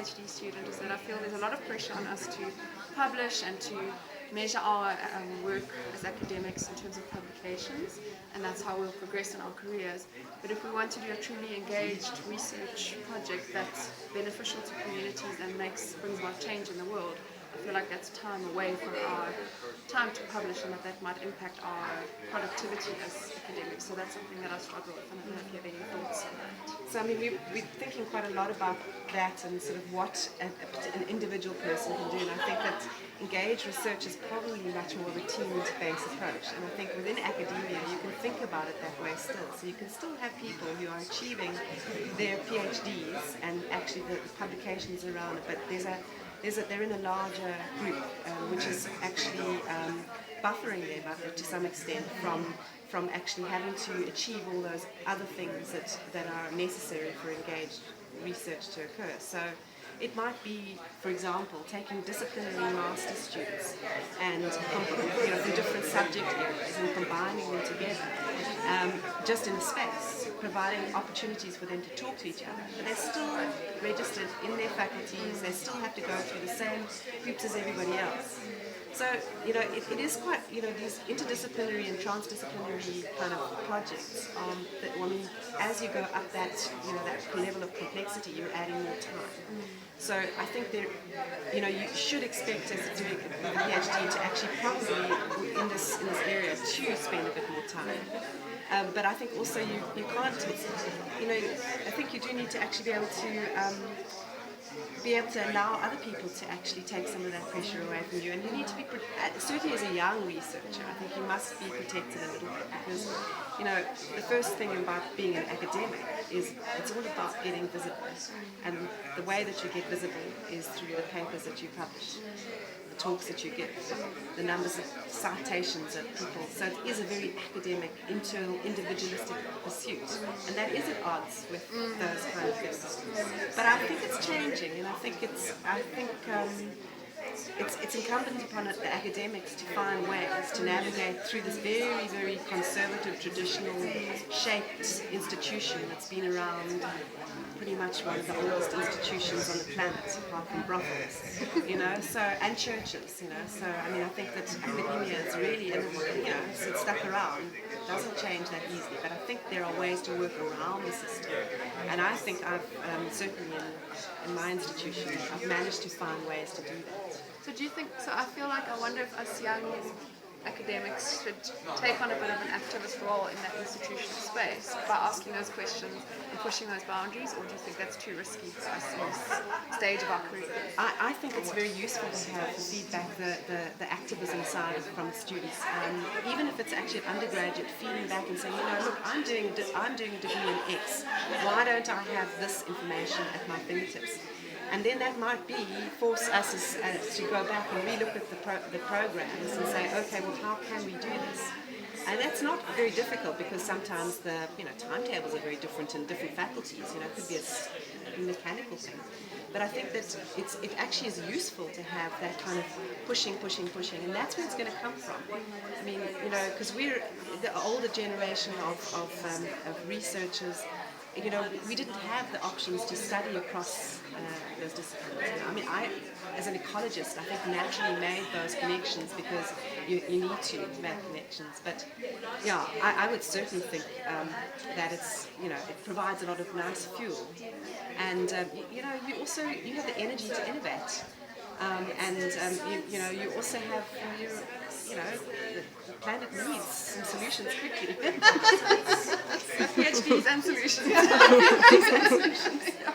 PhD student is that I feel there's a lot of pressure on us to publish and to measure our work as academics in terms of publications, and that's how we'll progress in our careers. But if we want to do a truly engaged research project that's beneficial to communities and brings about change in the world, I feel like that's time away from our time to publish, and that might impact our productivity as academics. So that's something that I struggle with, and I don't know if you have any thoughts on that. So I mean, we're thinking quite a lot about that and sort of what an individual person can do, and I think that engaged research is probably much more of a team-based approach, and I think within academia you can think about it that way still. So you can still have people who are achieving their PhDs and actually the publications around it, but they're in a larger group, which is actually buffering them to some extent from actually having to achieve all those other things that are necessary for engaged research to occur. So it might be, for example, taking disciplinary master students and from different subject areas and combining them together just in a space, providing opportunities for them to talk to each other. But they're still registered in their faculties, they still have to go through the same hoops as everybody else. So, it is quite, these interdisciplinary and transdisciplinary kind of projects, as you go up that level of complexity, you're adding more time. So I think you should expect us doing a PhD to actually probably, in this area, to spend a bit more time. But I think also you can't, I think you do need to actually be able to allow other people to actually take some of that pressure away from you, and you need to be, certainly as a young researcher, I think you must be protected a little bit, because the first thing about being an academic is it's all about getting visible, and the way that you get visible is through the papers that you publish, the talks that you give, the numbers of citations of people. So it is a very academic, internal, individualistic pursuit, and that is at odds with those kind of things. But I think it's changing, and I think it's incumbent upon the academics to find ways to navigate through this very, very conservative, traditional shaped institution that's been around, pretty much one of the oldest institutions on the planet, apart from brothels, and churches, so I mean, I think that academia is really, it's stuck around. It doesn't change that easily, but I think there are ways to work around the system, and I think I've certainly in my institution, I've managed to find ways to do that. So do you think, I feel like, I wonder if us young academics should take on a bit of an activist role in that institutional space by asking those questions and pushing those boundaries, or do you think that's too risky for us in this stage of our career? I think it's very useful to have the feedback, the activism side from the students, even if it's actually an undergraduate feeding back and saying, look, I'm doing a degree in X, why don't I have this information at my fingertips? And then that might force us to go back and relook at the programs and say, okay, well, how can we do this? And that's not very difficult, because sometimes the timetables are very different in different faculties. It could be a mechanical thing. But I think that it actually is useful to have that kind of pushing, and that's where it's going to come from. I mean, because we're the older generation of researchers. We didn't have the options to study across those disciplines. I mean, as an ecologist, I think naturally made those connections because you need to make connections. But yeah, I would certainly think that it provides a lot of nice fuel, and you have the energy to innovate, and you also have the planet needs some solutions quickly. PhDs and solutions.